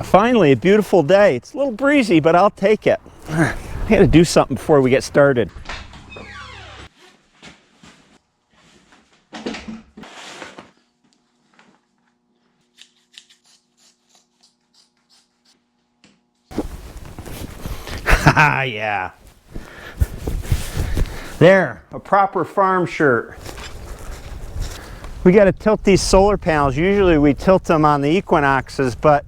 Finally, a beautiful day. It's a little breezy, but I'll take it. I got to do something before we get started. Haha, yeah. There, a proper farm shirt. We got to tilt these solar panels. Usually we tilt them on the equinoxes, but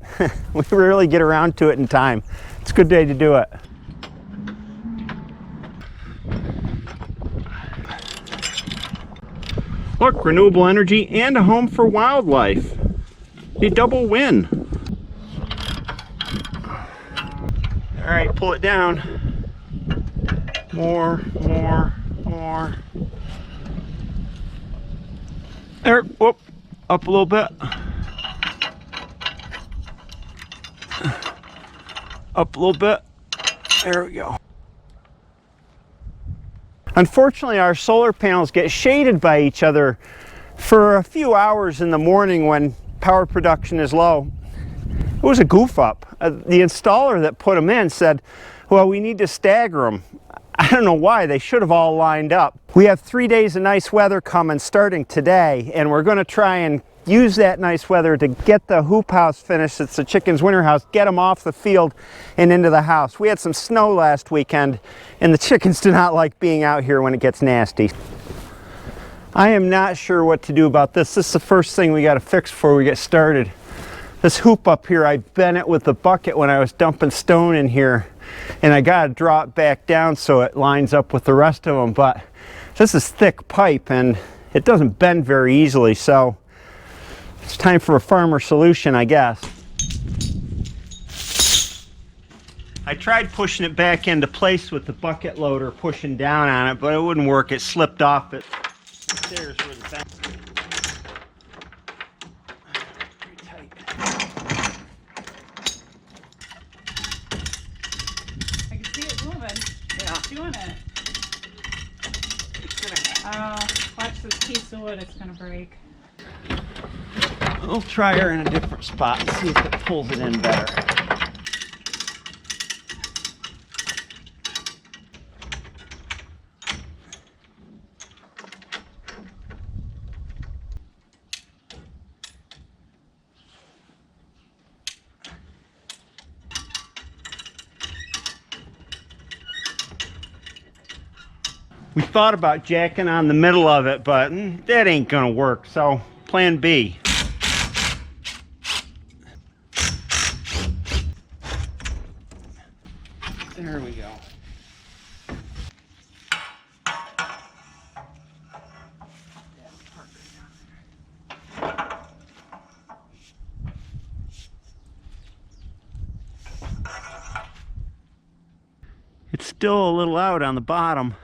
we rarely get around to it in time. It's a good day to do it. Look, renewable energy and a home for wildlife. A double win. All right, pull it down. More. There, whoop, up a little bit. Up a little bit. There we go. Unfortunately, our solar panels get shaded by each other for a few hours in the morning when power production is low. It was a goof up. The installer that put them in said, well, we need to stagger them. I don't know why. They should have all lined up. We have 3 days of nice weather coming starting today, and we're going to try and use that nice weather to get the hoop house finished. It's the chicken's winter house. Get them off the field and into the house. We had some snow last weekend, and the chickens do not like being out here when it gets nasty. I am not sure what to do about this. This is the first thing we got to fix before we get started. This hoop up here, I bent it with the bucket when I was dumping stone in here, and I got to draw it back down so it lines up with the rest of them. But this is thick pipe and it doesn't bend very easily, so it's time for a farmer solution, I guess. I tried pushing it back into place with the bucket loader pushing down on it, but it wouldn't work. It slipped off it. There's where the bend. Pretty tight. I can see it moving. Yeah. It's doing it. Watch this piece of wood, it's gonna break. I'll try her in a different spot and see if it pulls it in better. We thought about jacking on the middle of it, but that ain't gonna work, so plan B. There we go. It's still a little out on the bottom.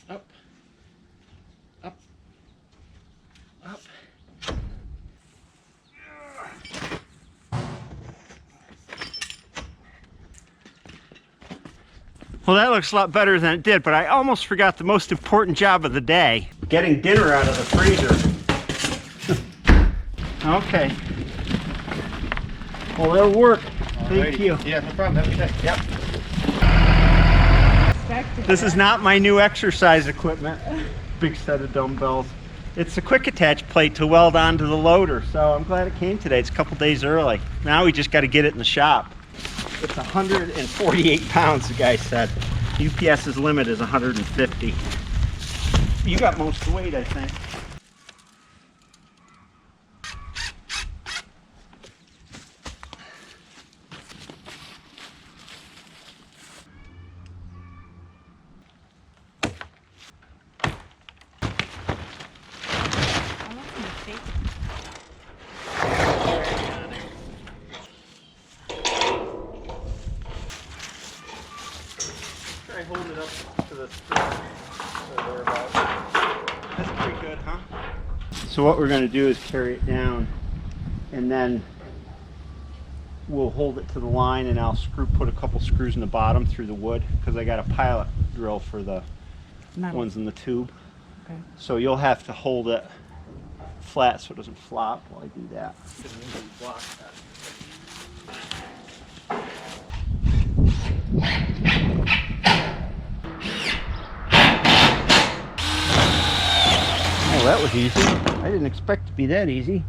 Up. Well, that looks a lot better than it did, but I almost forgot the most important job of the day. Getting dinner out of the freezer. Okay. Well, that'll work. Thank you. Yeah, no problem. Have a good day. Yep. This is not my new exercise equipment. Big set of dumbbells. It's a quick attach plate to weld onto the loader, so I'm glad it came today. It's a couple days early. Now we just got to get it in the shop. It's 148 pounds, the guy said. UPS's limit is 150. You got most of the weight, I think. Try holding it up to the That's pretty good, huh? So what we're going to do is carry it down and then will hold it to the line, and I'll put a couple screws in the bottom through the wood, because I got a pilot drill for the ones in the tube. Okay. So you'll have to hold it flat so it doesn't flop while I do that. Oh, that was easy. I didn't expect it to be that easy.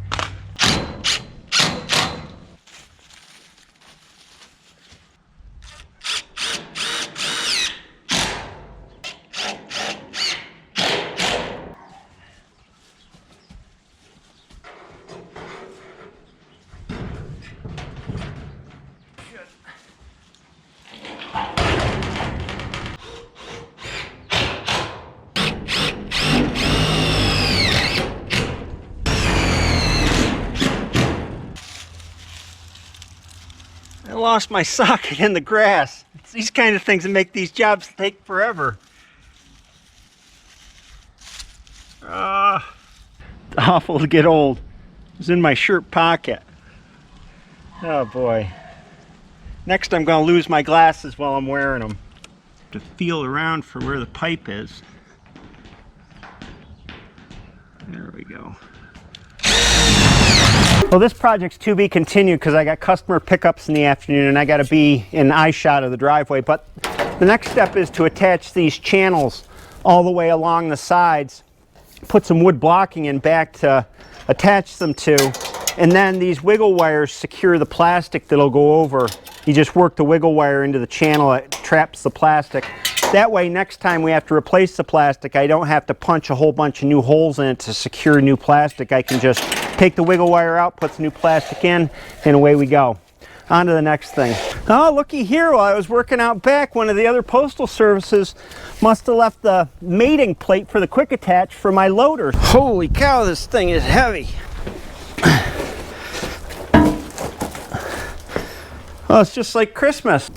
I lost my socket in the grass. It's these kind of things that make these jobs take forever. It's awful to get old. It was in my shirt pocket. Oh boy. Next I'm going to lose my glasses while I'm wearing them. To feel around for where the pipe is. There we go. Well, this project's to be continued because I got customer pickups in the afternoon and I got to be in eye shot of the driveway. But the next step is to attach these channels all the way along the sides, put some wood blocking in back to attach them to, and then these wiggle wires secure the plastic that'll go over. You just work the wiggle wire into the channel, it traps the plastic. That way, next time we have to replace the plastic, I don't have to punch a whole bunch of new holes in it to secure new plastic. I can just take the wiggle wire out, put some new plastic in, and away we go. On to the next thing. Oh, looky here, while I was working out back, one of the other postal services must have left the mating plate for the quick attach for my loader. Holy cow, this thing is heavy. Oh, it's just like Christmas.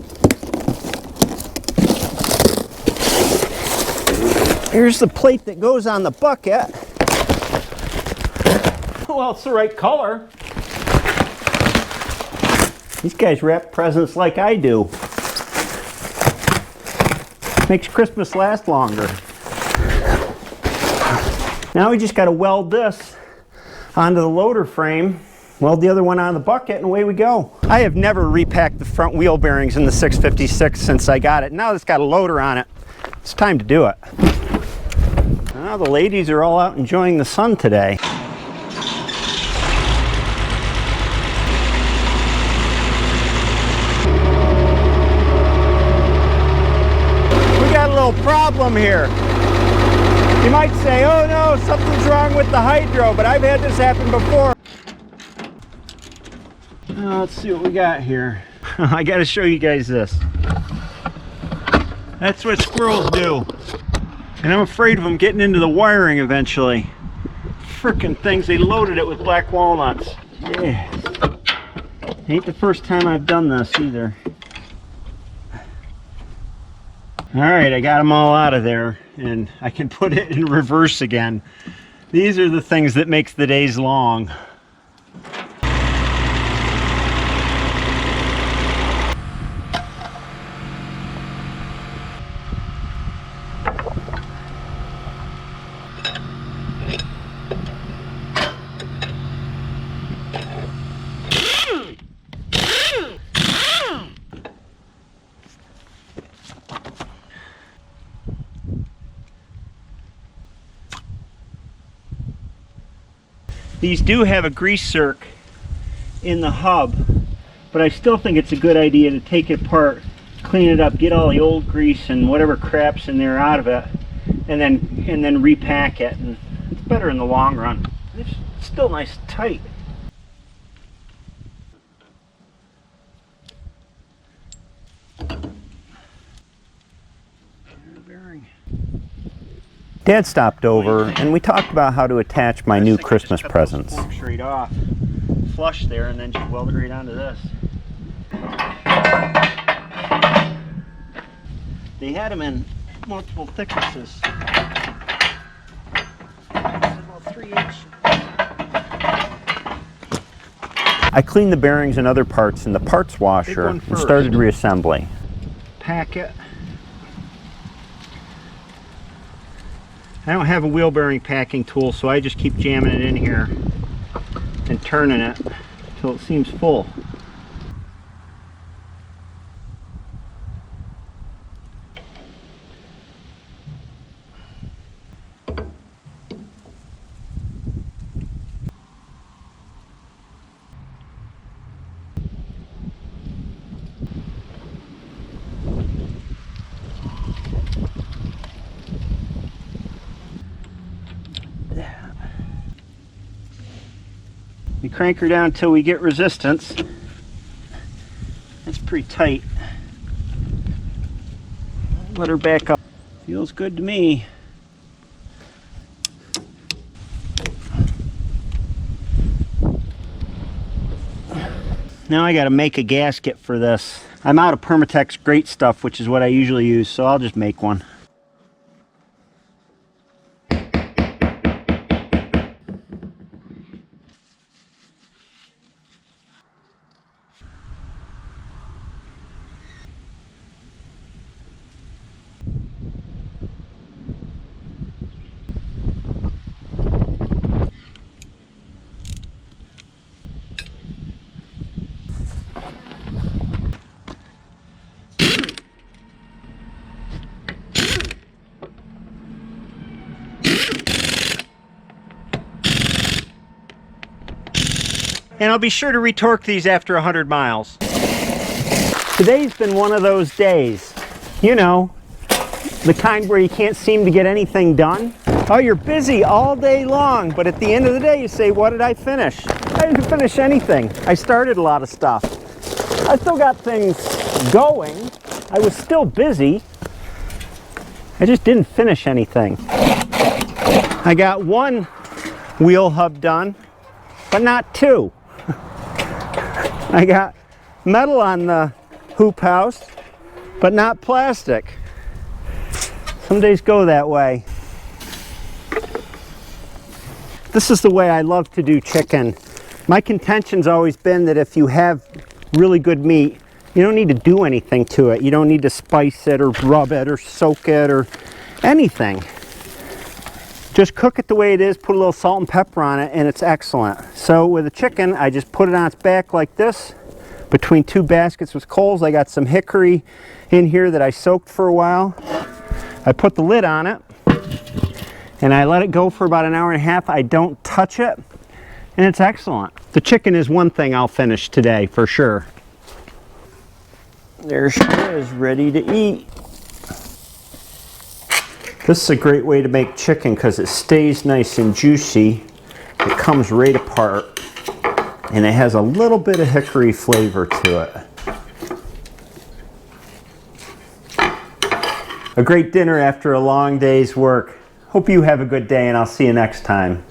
Here's the plate that goes on the bucket. Well, it's the right color. These guys wrap presents like I do. Makes Christmas last longer. Now we just got to weld this onto the loader frame, weld the other one on the bucket, and away we go. I have never repacked the front wheel bearings in the 656 since I got it. Now it's got a loader on it. It's time to do it. Now the ladies are all out enjoying the sun today. We got a little problem here. You might say, oh no, something's wrong with the hydro, but I've had this happen before. Let's see what we got here. I got to show you guys this. That's what squirrels do. And I'm afraid of them getting into the wiring eventually. Frickin' things, they loaded it with black walnuts. Yeah. Ain't the first time I've done this either. Alright, I got them all out of there and I can put it in reverse again. These are the things that makes the days long. These do have a grease circ in the hub, but I still think it's a good idea to take it apart, clean it up, get all the old grease and whatever crap's in there out of it, and then repack it. And it's better in the long run. It's still nice and tight. Dad stopped over and we talked about how to attach my new Christmas presents. Straight off, flush there, and then just weld it right onto this. They had them in multiple thicknesses. About 3 inch. I cleaned the bearings and other parts in the parts washer and started reassembly. Pack it. I don't have a wheel bearing packing tool, so I just keep jamming it in here and turning it until it seems full. We crank her down until we get resistance. That's pretty tight. Let her back up. Feels good to me. Now I gotta make a gasket for this. I'm out of Permatex Great Stuff, which is what I usually use, so I'll just make one. And I'll be sure to retorque these after 100 miles. Today's been one of those days. You know, the kind where you can't seem to get anything done. Oh, you're busy all day long, but at the end of the day you say, what did I finish? I didn't finish anything. I started a lot of stuff. I still got things going. I was still busy. I just didn't finish anything. I got one wheel hub done, but not two. I got metal on the hoop house, but not plastic. Some days go that way. This is the way I love to do chicken. My contention's always been that if you have really good meat, you don't need to do anything to it. You don't need to spice it or rub it or soak it or anything. Just cook it the way it is, put a little salt and pepper on it, and it's excellent. So with the chicken, I just put it on its back like this, between two baskets with coals. I got some hickory in here that I soaked for a while. I put the lid on it, and I let it go for about an hour and a half. I don't touch it, and it's excellent. The chicken is one thing I'll finish today, for sure. There she is, ready to eat. This is a great way to make chicken because it stays nice and juicy. It comes right apart, and it has a little bit of hickory flavor to it. A great dinner after a long day's work. Hope you have a good day, and I'll see you next time.